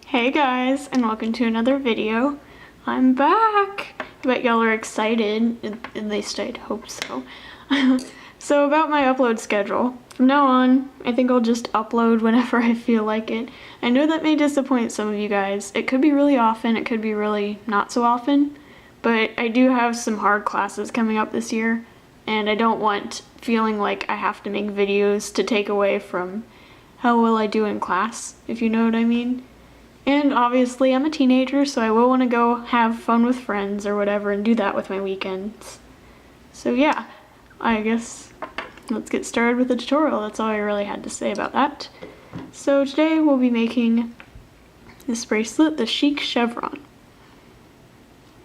Hey guys, and welcome to another video. I'm back! I bet y'all are excited, at least I'd hope so. So about my upload schedule. From now on, I think I'll just upload whenever I feel like it. I know that may disappoint some of you guys. It could be really often, it could be really not so often, but I do have some hard classes coming up this year, and I don't want feeling like I have to make videos to take away from how well I do in class, if you know what I mean. And obviously I'm a teenager, so I will want to go have fun with friends or whatever and do that with my weekends. So yeah, I guess let's get started with the tutorial. That's all I really had to say about that. So today we'll be making this bracelet, the Chic Chevron.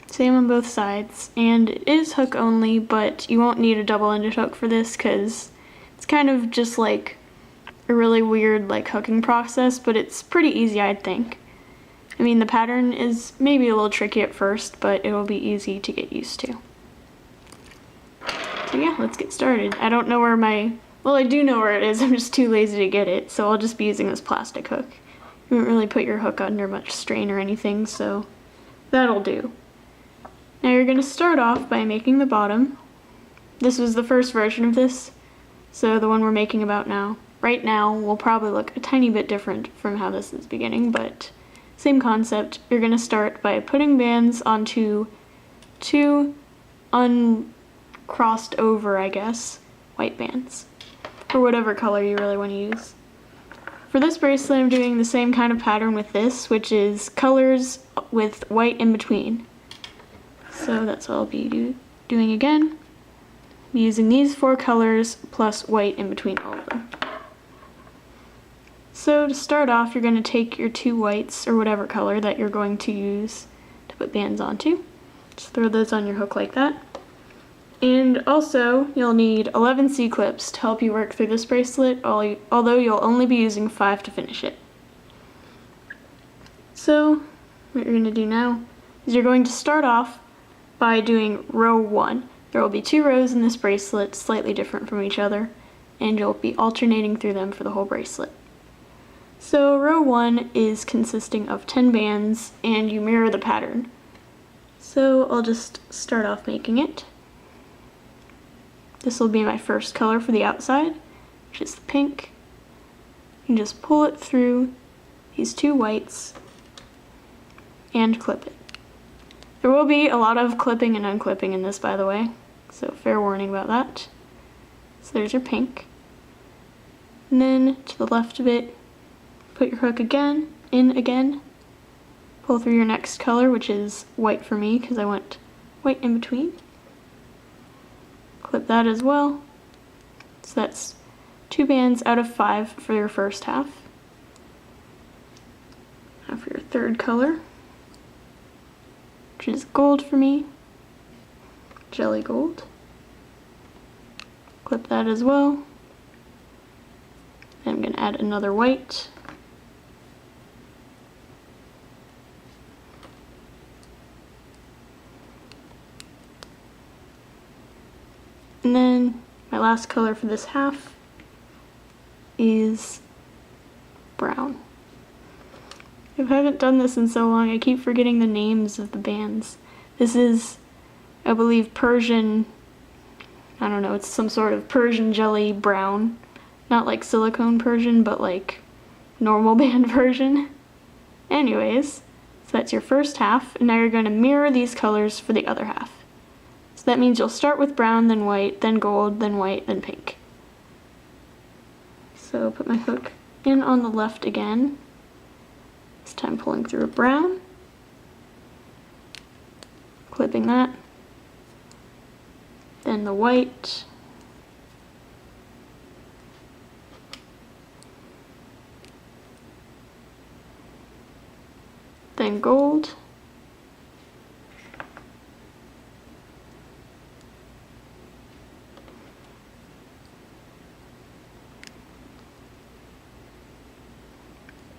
Same on both sides, and it is hook only, but you won't need a double-ended hook for this because it's kind of just like a really weird like hooking process, but it's pretty easy, I'd think. I mean, the pattern is maybe a little tricky at first, but it will be easy to get used to. So yeah, let's get started. I don't know where well, I do know where it is, I'm just too lazy to get it, so I'll just be using this plastic hook. You won't really put your hook under much strain or anything, so that'll do. Now you're going to start off by making the bottom. This was the first version of this, so the one we're making about now. Right now will probably look a tiny bit different from how this is beginning, but same concept. You're going to start by putting bands onto two uncrossed over, I guess, white bands, or whatever color you really want to use. For this bracelet, I'm doing the same kind of pattern with this, which is colors with white in between. So that's what I'll be doing again. I'm using these 4 colors plus white in between all of them. So to start off, you're going to take your 2 whites, or whatever color that you're going to use to put bands onto. Just throw those on your hook like that. And also, you'll need 11 C-clips to help you work through this bracelet, although you'll only be using 5 to finish it. So, what you're going to do now is you're going to start off by doing row 1. There will be 2 rows in this bracelet, slightly different from each other, and you'll be alternating through them for the whole bracelet. So row 1 is consisting of 10 bands, and you mirror the pattern. So I'll just start off making it. This will be my first color for the outside, which is the pink. You just pull it through these 2 whites and clip it. There will be a lot of clipping and unclipping in this, by the way, so fair warning about that. So there's your pink. And then to the left of it, put your hook in again, pull through your next color, which is white for me because I want white in between. Clip that as well. So that's 2 bands out of 5 for your first half. Now for your third color, which is gold for me, jelly gold. Clip that as well. Then I'm going to add another white. And then my last color for this half is brown. I haven't done this in so long, I keep forgetting the names of the bands. This is, I believe, Persian, I don't know, it's some sort of Persian jelly brown. Not like silicone Persian, but like normal band Persian. Anyways, so that's your first half, and now you're going to mirror these colors for the other half. So that means you'll start with brown, then white, then gold, then white, then pink. So put my hook in on the left again. This time pulling through a brown. Clipping that. Then the white. Then gold.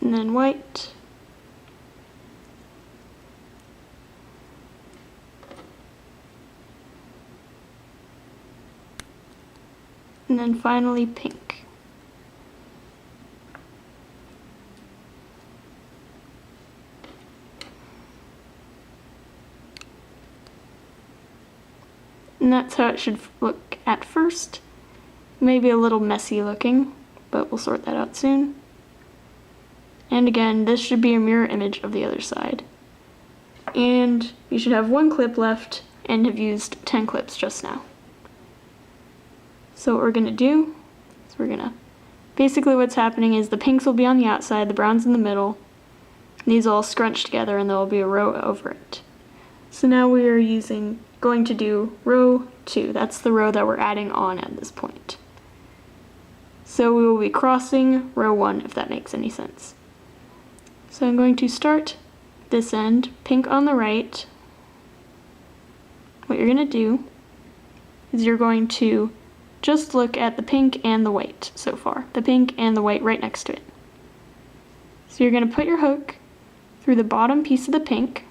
And then white. And then finally pink. And that's how it should look at first. Maybe a little messy looking, but we'll sort that out soon. And again, this should be a mirror image of the other side. And you should have 1 clip left and have used 10 clips just now. So what we're gonna do is basically what's happening is the pinks will be on the outside, the browns in the middle. These all scrunch together and there will be a row over it. So now we are going to do row 2. That's the row that we're adding on at this point. So we will be crossing row 1, if that makes any sense. So I'm going to start this end, pink on the right. What you're going to do is you're going to just look at the pink and the white so far. The pink and the white right next to it. So you're going to put your hook through the bottom piece of the pink,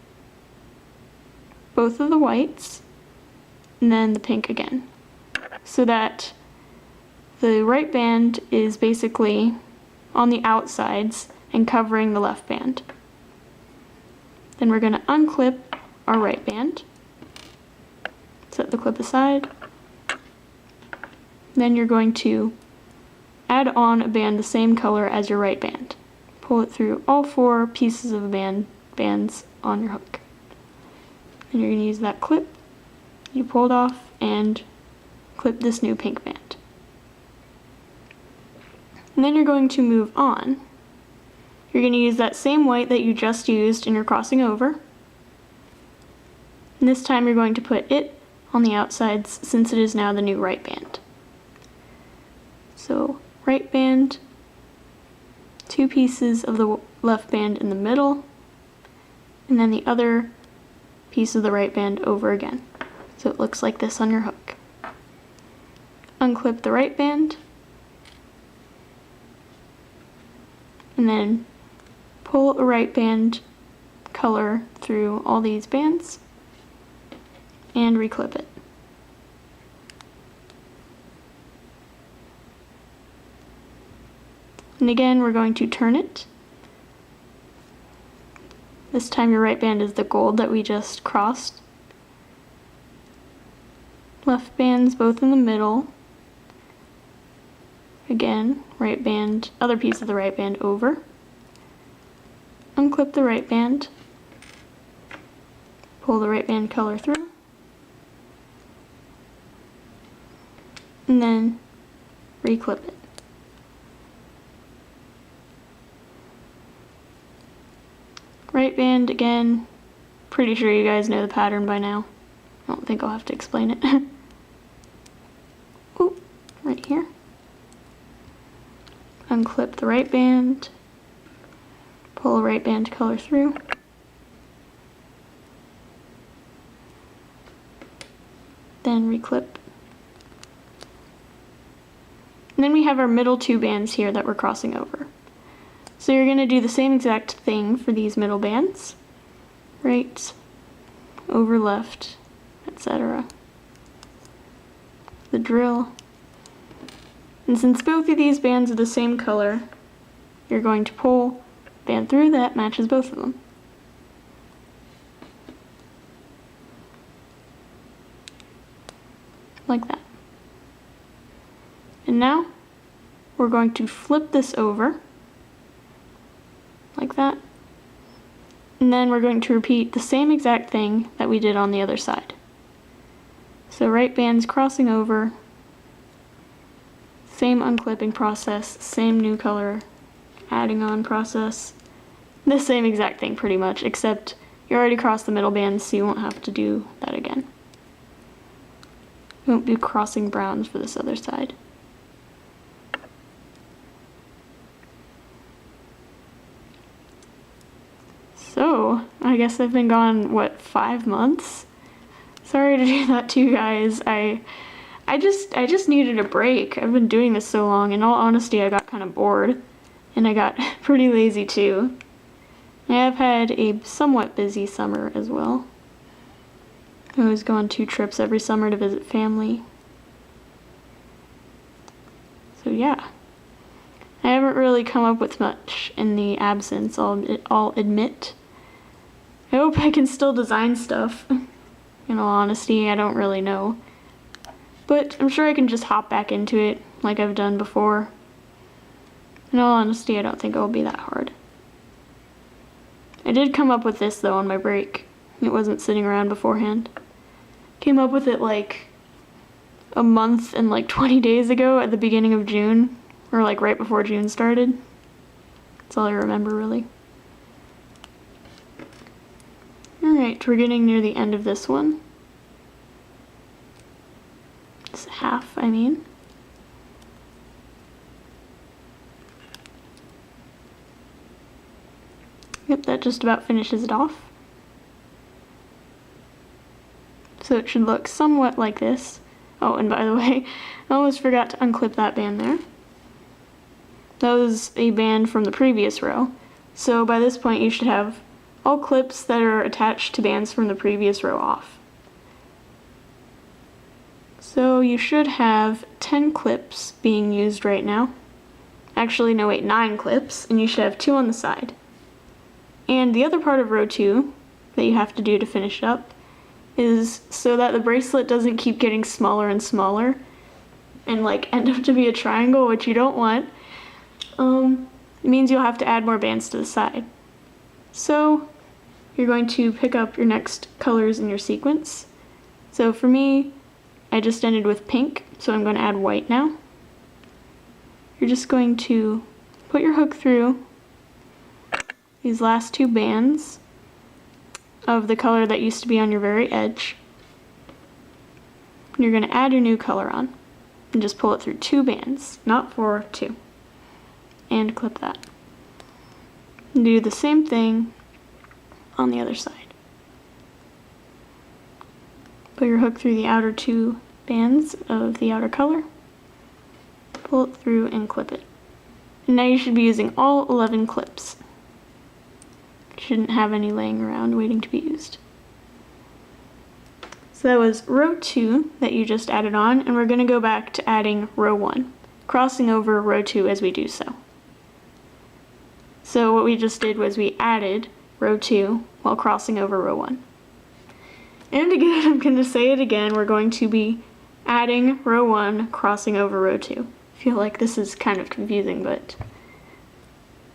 both of the whites, and then the pink again. So that the right band is basically on the outsides and covering the left band. Then we're going to unclip our right band, set the clip aside. Then you're going to add on a band the same color as your right band. Pull it through all 4 pieces of bands on your hook. And you're going to use that clip you pulled off and clip this new pink band. And then you're going to move on. You're going to use that same white that you just used and you're crossing over. And this time you're going to put it on the outsides since it is now the new right band. So right band, 2 pieces of the left band in the middle, and then the other piece of the right band over again. So it looks like this on your hook. Unclip the right band, and then pull a right band color through all these bands and reclip it. And again, we're going to turn it. This time your right band is the gold that we just crossed. Left bands both in the middle. Again, right band, other piece of the right band over. Unclip the right band. Pull the right band color through. And then reclip it. Right band again, pretty sure you guys know the pattern by now. I don't think I'll have to explain it. Ooh, right here. Unclip the right band, pull a right band color through. Then reclip. And then we have our middle 2 bands here that we're crossing over. So you're going to do the same exact thing for these middle bands. Right, over left, etc. The drill. And since both of these bands are the same color, you're going to pull a band through that matches both of them. Like that. And now we're going to flip this over like that, and then we're going to repeat the same exact thing that we did on the other side. So right band's crossing over, same unclipping process, same new color adding on process, the same exact thing pretty much, except you already crossed the middle band so you won't have to do that again. You won't be crossing browns for this other side. So, I guess I've been gone, what, 5 months? Sorry to do that to you guys. I just needed a break. I've been doing this so long. In all honesty, I got kind of bored. And I got pretty lazy too. I have had a somewhat busy summer as well. I always go on 2 trips every summer to visit family. So yeah. I haven't really come up with much in the absence, I'll admit. I hope I can still design stuff. In all honesty, I don't really know. but I'm sure I can just hop back into it like I've done before. In all honesty, I don't think it will be that hard. I did come up with this though on my break. It wasn't sitting around beforehand. Came up with it like a month and like 20 days ago at the beginning of June, or like right before June started. That's all I remember really. Alright, we're getting near the end of this one. It's half, I mean. Yep, that just about finishes it off. So it should look somewhat like this. Oh, and by the way, I almost forgot to unclip that band there. That was a band from the previous row. So by this point you should have all clips that are attached to bands from the previous row off. So you should have 10 clips being used right now. Actually, no wait, 9 clips, and you should have 2 on the side. And the other part of row 2 that you have to do to finish it up is so that the bracelet doesn't keep getting smaller and smaller and like end up to be a triangle, which you don't want. It means you'll have to add more bands to the side. So you're going to pick up your next colors in your sequence. So for me, I just ended with pink, so I'm going to add white now. You're just going to put your hook through these last 2 bands of the color that used to be on your very edge. You're going to add your new color on and just pull it through 2 bands, not 4, 2. And clip that. And do the same thing on the other side. Put your hook through the outer 2 bands of the outer color, pull it through and clip it. And now you should be using all 11 clips. Shouldn't have any laying around waiting to be used. So that was row 2 that you just added on, and we're going to go back to adding row 1, crossing over row 2 as we do so. So what we just did was we added row 2 while crossing over row 1. And again, I'm going to say it again, we're going to be adding row 1, crossing over row 2. I feel like this is kind of confusing, but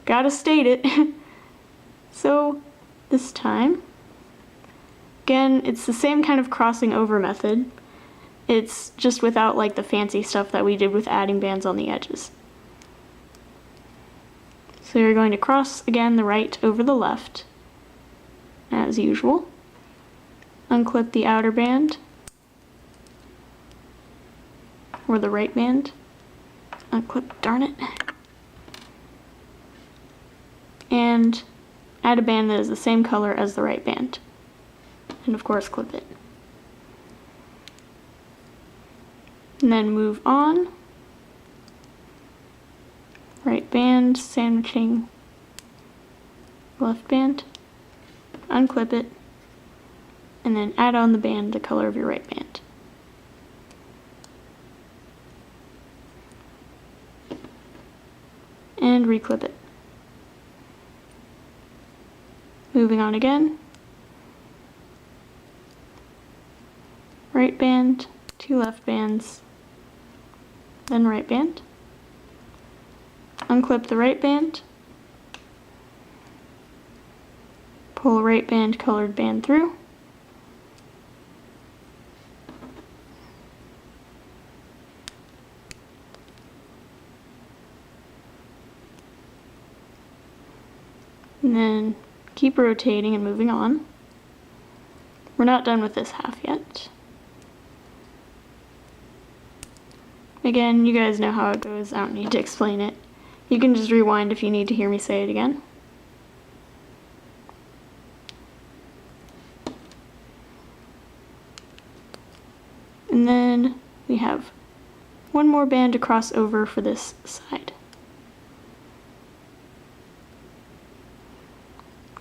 gotta state it. So this time, again, it's the same kind of crossing over method. It's just without like the fancy stuff that we did with adding bands on the edges. So you're going to cross again the right over the left, as usual. Unclip the outer band, or the right band. Unclip, darn it. And add a band that is the same color as the right band. And of course clip it. And then move on. Right band, sandwiching left band. Unclip it. And then add on the band the color of your right band. And reclip it. Moving on again. Right band, 2 left bands, then right band. Unclip the right band. Pull right band colored band through. And then keep rotating and moving on. We're not done with this half yet. Again, you guys know how it goes, I don't need to explain it. You can just rewind if you need to hear me say it again. And then we have one more band to cross over for this side.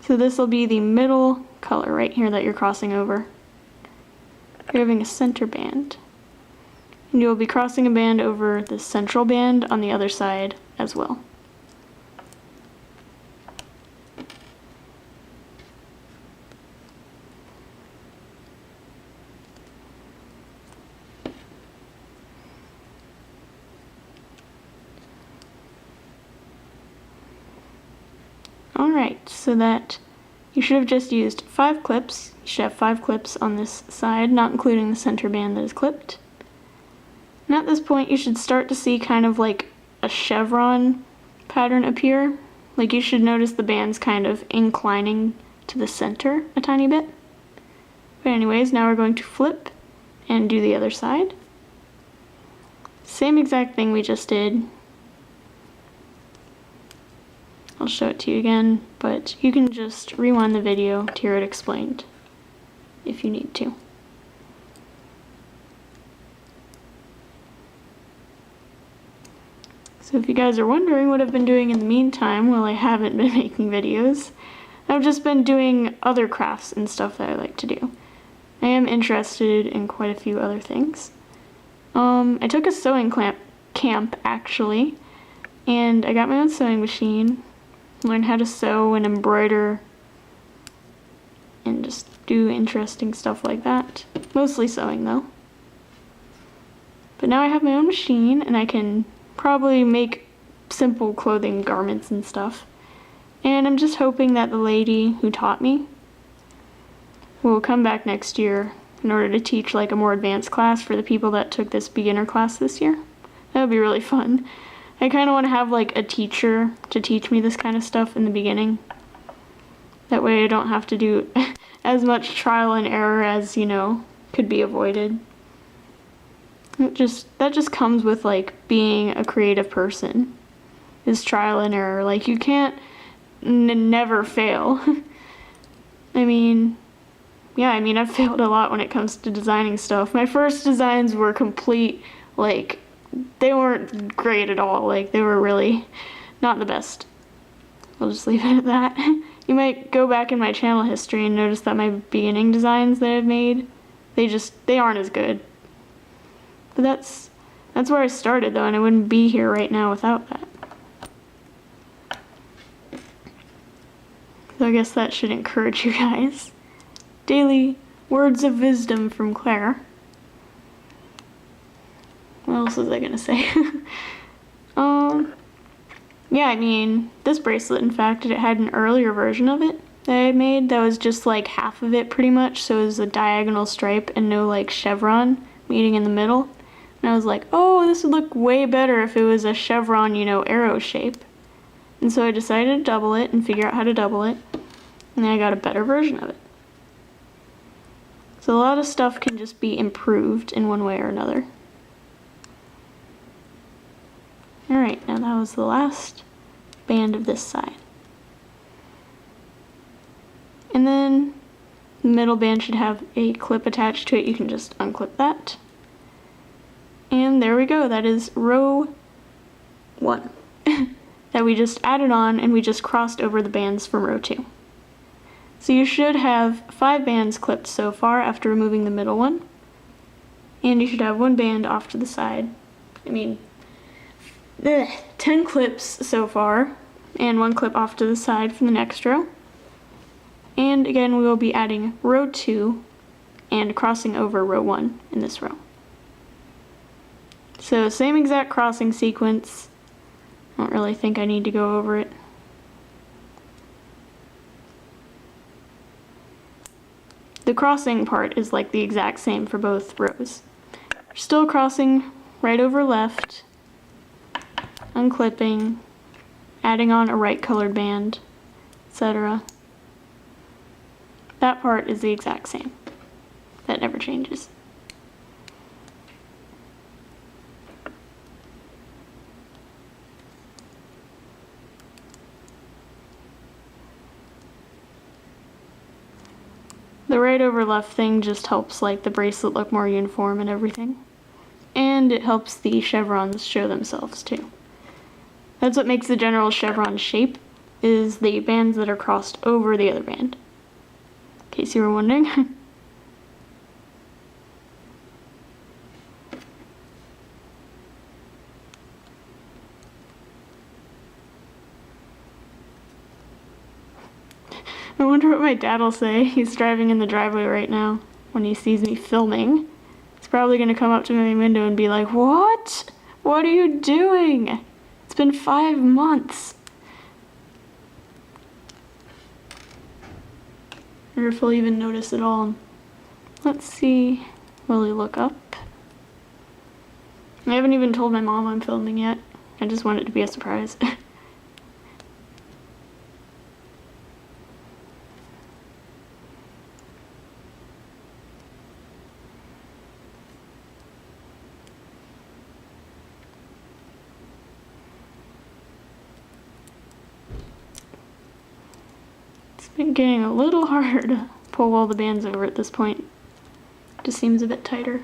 So this will be the middle color right here that you're crossing over. You're having a center band. And you'll be crossing a band over the central band on the other side as well. Alright, so that you should have just used 5 clips. You should have 5 clips on this side, not including the center band that is clipped. And at this point, you should start to see kind of like a chevron pattern appear. Like you should notice the bands kind of inclining to the center a tiny bit. But anyways, now we're going to flip and do the other side. Same exact thing we just did. I'll show it to you again, but you can just rewind the video to hear it explained if you need to. So if you guys are wondering what I've been doing in the meantime while I haven't been making videos, I've just been doing other crafts and stuff that I like to do. I am interested in quite a few other things. I took a sewing camp actually, and I got my own sewing machine, learned how to sew and embroider, and just do interesting stuff like that. Mostly sewing though. But now I have my own machine and I can probably make simple clothing garments and stuff. And I'm just hoping that the lady who taught me will come back next year in order to teach like a more advanced class for the people that took this beginner class this year. That would be really fun. I kind of want to have like a teacher to teach me this kind of stuff in the beginning. That way I don't have to do as much trial and error as, you know, could be avoided. That just comes with like being a creative person, is trial and error. Like you can't never fail. I mean, yeah, I've failed a lot when it comes to designing stuff. My first designs were complete, like, they weren't great at all. Like, they were really not the best. I'll just leave it at that. You might go back in my channel history and notice that my beginning designs that I've made, they aren't as good. But that's where I started though, and I wouldn't be here right now without that. So I guess that should encourage you guys. Daily words of wisdom from Claire. What else was I gonna say? Yeah, this bracelet, in fact, it had an earlier version of it that I made that was just like half of it pretty much, so it was a diagonal stripe and no like chevron meeting in the middle. And I was like, oh, this would look way better if it was a chevron, you know, arrow shape. And so I decided to double it and figure out how to double it, and then I got a better version of it. So a lot of stuff can just be improved in one way or another. Alright, now that was the last band of this side. And then the middle band should have a clip attached to it. You can just unclip that. And there we go, that is row 1 that we just added on, and we just crossed over the bands from row 2. So you should have 5 bands clipped so far after removing the middle one, and you should have 1 band off to the side. 10 clips so far, and 1 clip off to the side for the next row. And again, we will be adding row 2 and crossing over row 1 in this row. So same exact crossing sequence. I don't really think I need to go over it. The crossing part is like the exact same for both rows. We're still crossing right over left, unclipping, adding on a right colored band, etc. That part is the exact same. That never changes. The right over left thing just helps like the bracelet look more uniform and everything. And it helps the chevrons show themselves too. That's what makes the general chevron shape, is the bands that are crossed over the other band. In case you were wondering. I wonder what my dad will say. He's driving in the driveway right now when he sees me filming. He's probably going to come up to my window and be like, "What? What are you doing? It's been 5 months." wonder if he'll even notice it all. Let's see. Will he look up? I haven't even told my mom I'm filming yet. I just want it to be a surprise. It's been getting a little harder to pull all the bands over at this point. Just seems a bit tighter.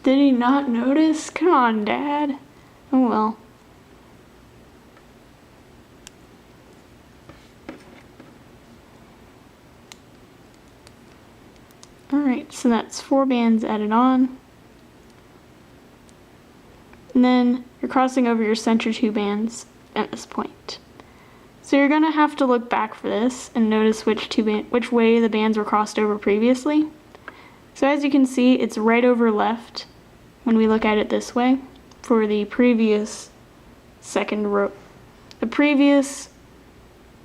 Did he not notice? Come on, Dad. Oh well. Alright, so that's 4 bands added on. And then you're crossing over your center 2 bands at this point. So you're gonna have to look back for this and notice which way the bands were crossed over previously. So as you can see, it's right over left when we look at it this way for the previous second row. The previous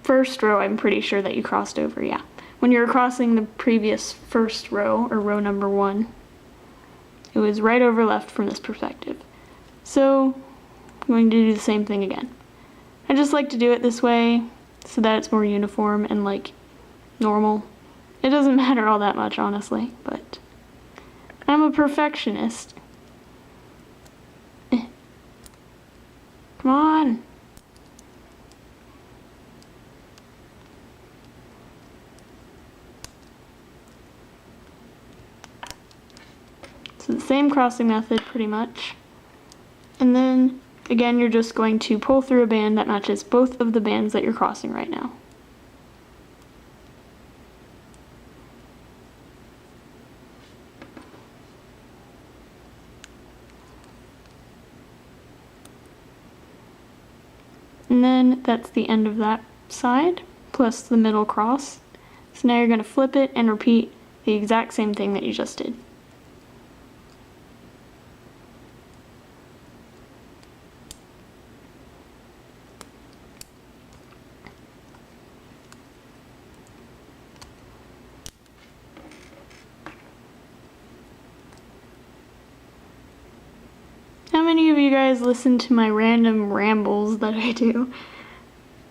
first row, I'm pretty sure that you crossed over, yeah. When you were crossing the previous first row, or row number 1, it was right over left from this perspective. So I'm going to do the same thing again. I just like to do it this way so that it's more uniform and like normal. It doesn't matter all that much, honestly, but I'm a perfectionist. Come on. So the same crossing method pretty much. And then again, you're just going to pull through a band that matches both of the bands that you're crossing right now. And then that's the end of that side, plus the middle cross. So now you're going to flip it and repeat the exact same thing that you just did. How many of you guys listen to my random rambles that I do?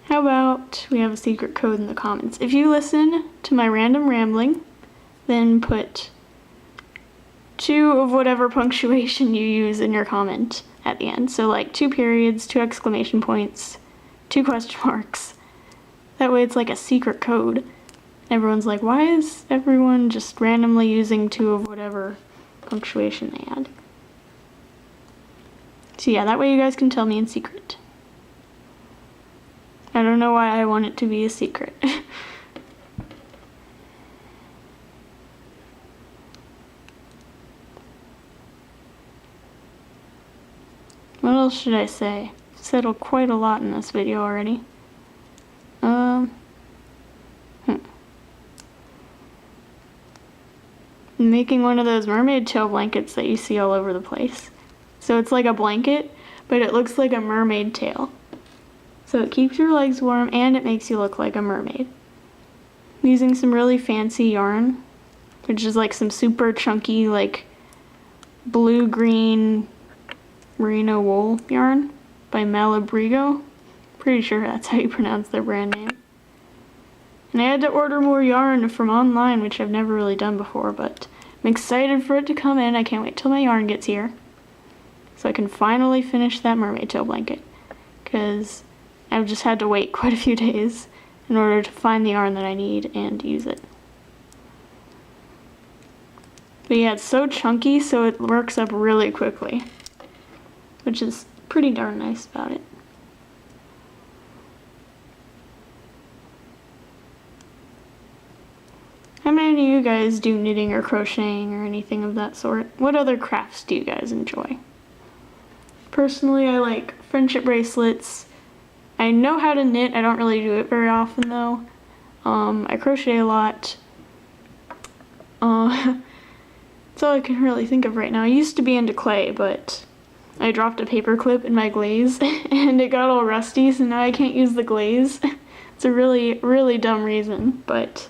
How about we have a secret code in the comments? If you listen to my random rambling, then put 2 of whatever punctuation you use in your comment at the end. So like 2 periods, 2 exclamation points, 2 question marks. That way it's like a secret code. Everyone's like, why is everyone just randomly using 2 of whatever punctuation they add? So yeah, that way you guys can tell me in secret. I don't know why I want it to be a secret. What else should I say? I've said quite a lot in this video already. I'm making one of those mermaid tail blankets that you see all over the place. So it's like a blanket, but it looks like a mermaid tail. So it keeps your legs warm and it makes you look like a mermaid. I'm using some really fancy yarn, which is like some super chunky, like blue-green merino wool yarn by Malabrigo. Pretty sure that's how you pronounce their brand name. And I had to order more yarn from online, which I've never really done before, but I'm excited for it to come in. I can't wait till my yarn gets here, so I can finally finish that mermaid tail blanket, because I've just had to wait quite a few days in order to find the yarn that I need and use it. But yeah, it's so chunky, so it works up really quickly, which is pretty darn nice about it. How many of you guys do knitting or crocheting or anything of that sort? What other crafts do you guys enjoy? Personally, I like friendship bracelets. I know how to knit. I don't really do it very often though. I crochet a lot. That's all I can really think of right now. I used to be into clay, but I dropped a paper clip in my glaze and it got all rusty, so now I can't use the glaze. It's a really, really dumb reason, but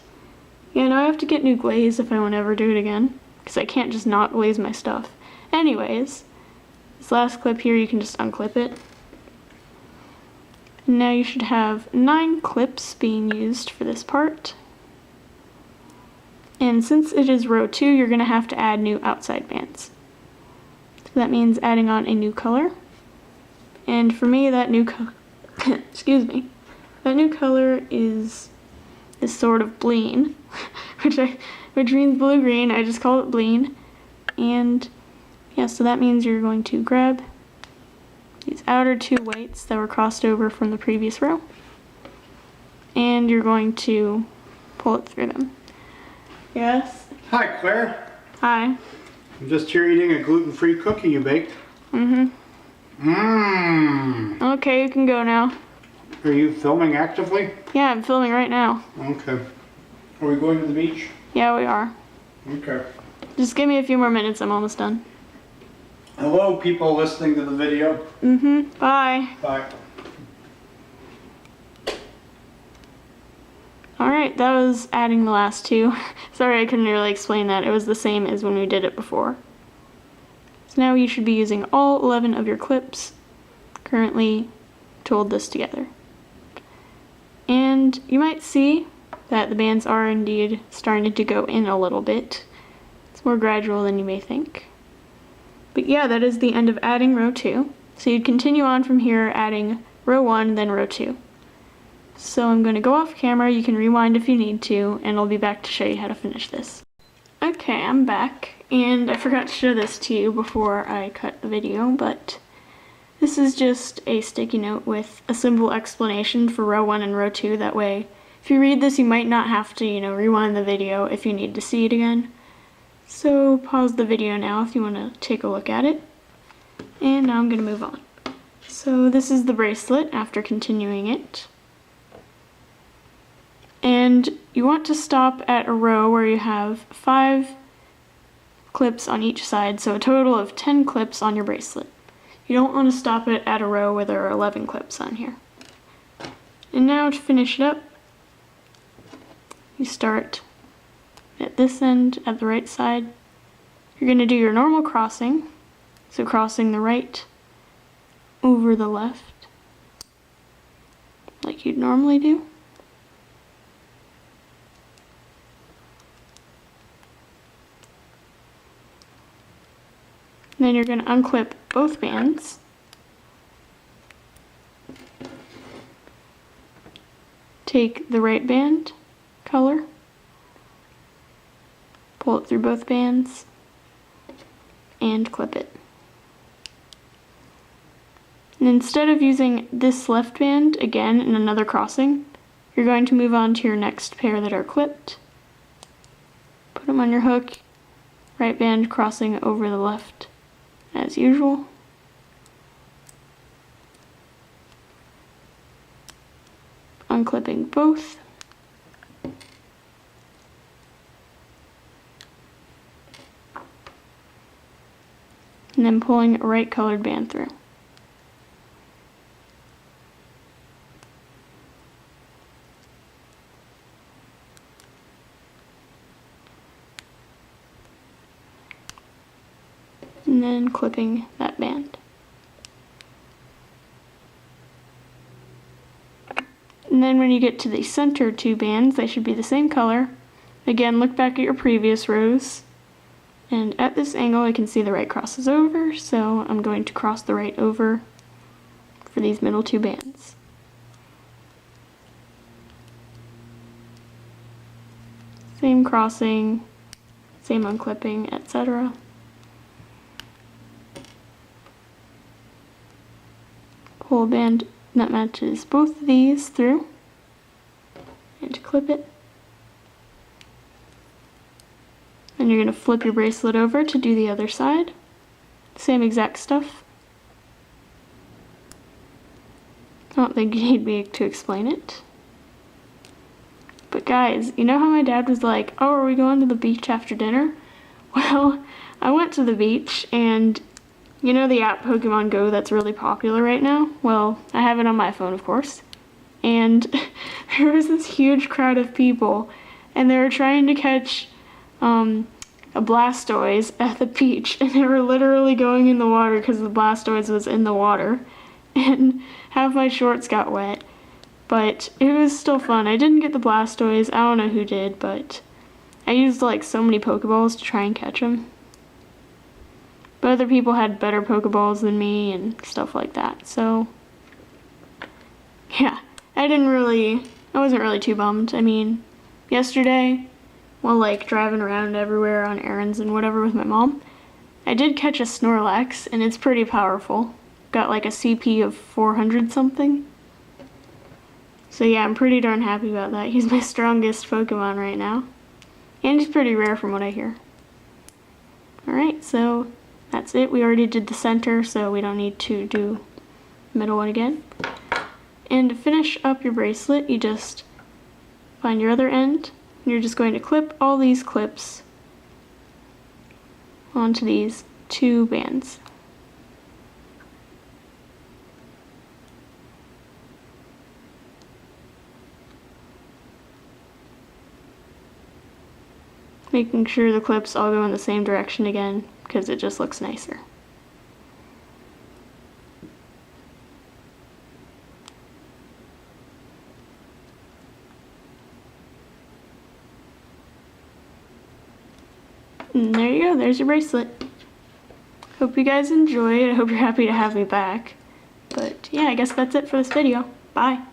yeah, now I have to get new glaze if I want to ever do it again, because I can't just not glaze my stuff. Anyways, this last clip here, you can just unclip it. And now you should have 9 clips being used for this part. And since it is row 2, you're going to have to add new outside bands. So that means adding on a new color. And for me, that new excuse me, that new color is this sort of bleen, which means blue-green. I just call it bleen. And yeah, so that means you're going to grab these outer 2 whites that were crossed over from the previous row, and you're going to pull it through them. Yes? Hi, Claire. Hi. I'm just here eating a gluten-free cookie you baked. Mm-hmm. Mmm. Okay, you can go now. Are you filming actively? Yeah, I'm filming right now. Okay. Are we going to the beach? Yeah, we are. Okay. Just give me a few more minutes, I'm almost done. Hello, people listening to the video. Mm-hmm. Bye. Bye. Alright, that was adding the last 2. Sorry I couldn't really explain that. It was the same as when we did it before. So now you should be using all 11 of your clips currently to hold this together. And you might see that the bands are indeed starting to go in a little bit. It's more gradual than you may think. But yeah, that is the end of adding row 2. So you'd continue on from here, adding row 1, then row 2. So I'm going to go off camera, you can rewind if you need to, and I'll be back to show you how to finish this. Okay, I'm back, and I forgot to show this to you before I cut the video, but this is just a sticky note with a simple explanation for row 1 and row 2. That way, if you read this, you might not have to, rewind the video if you need to see it again. So pause the video now if you want to take a look at it. And now I'm going to move on. So this is the bracelet after continuing it. And you want to stop at a row where you have 5 clips on each side, so a total of 10 clips on your bracelet. You don't want to stop it at a row where there are 11 clips on here. And now to finish it up, you start at this end, at the right side. You're going to do your normal crossing, so crossing the right over the left, like you'd normally do. And then you're going to unclip both bands. Take the right band color, pull it through both bands, and clip it. And instead of using this left band again in another crossing, you're going to move on to your next pair that are clipped. Put them on your hook, right band crossing over the left as usual. Unclipping both. And then pulling a right colored band through. And then clipping that band. And then when you get to the center 2 bands, they should be the same color. Again, look back at your previous rows. And at this angle, I can see the right crosses over, so I'm going to cross the right over for these middle 2 bands. Same crossing, same unclipping, etc. Pull a band that matches both of these through, and clip it. And you're going to flip your bracelet over to do the other side. Same exact stuff. I don't think you need me to explain it. But guys, you know how my dad was like, oh, are we going to the beach after dinner? Well, I went to the beach, and you know the app Pokemon Go that's really popular right now? Well, I have it on my phone, of course. and there was this huge crowd of people, and they were trying to catch a Blastoise at the beach, and they were literally going in the water because the Blastoise was in the water, and half my shorts got wet. But it was still fun. I didn't get the Blastoise. I don't know who did, but I used like so many Pokeballs to try and catch him. But other people had better Pokeballs than me and stuff like that. So yeah, I wasn't really too bummed. I mean, yesterday, while like driving around everywhere on errands and whatever with my mom, I did catch a Snorlax, and it's pretty powerful. Got like a CP of 400 something. So yeah, I'm pretty darn happy about that. He's my strongest Pokemon right now. And he's pretty rare from what I hear. Alright, so that's it. We already did the center, so we don't need to do the middle one again. And to finish up your bracelet, you just find your other end. You're just going to clip all these clips onto these two bands. Making sure the clips all go in the same direction again, because it just looks nicer. And there you go, there's your bracelet. Hope you guys enjoyed. I hope you're happy to have me back. But yeah, I guess that's it for this video. Bye.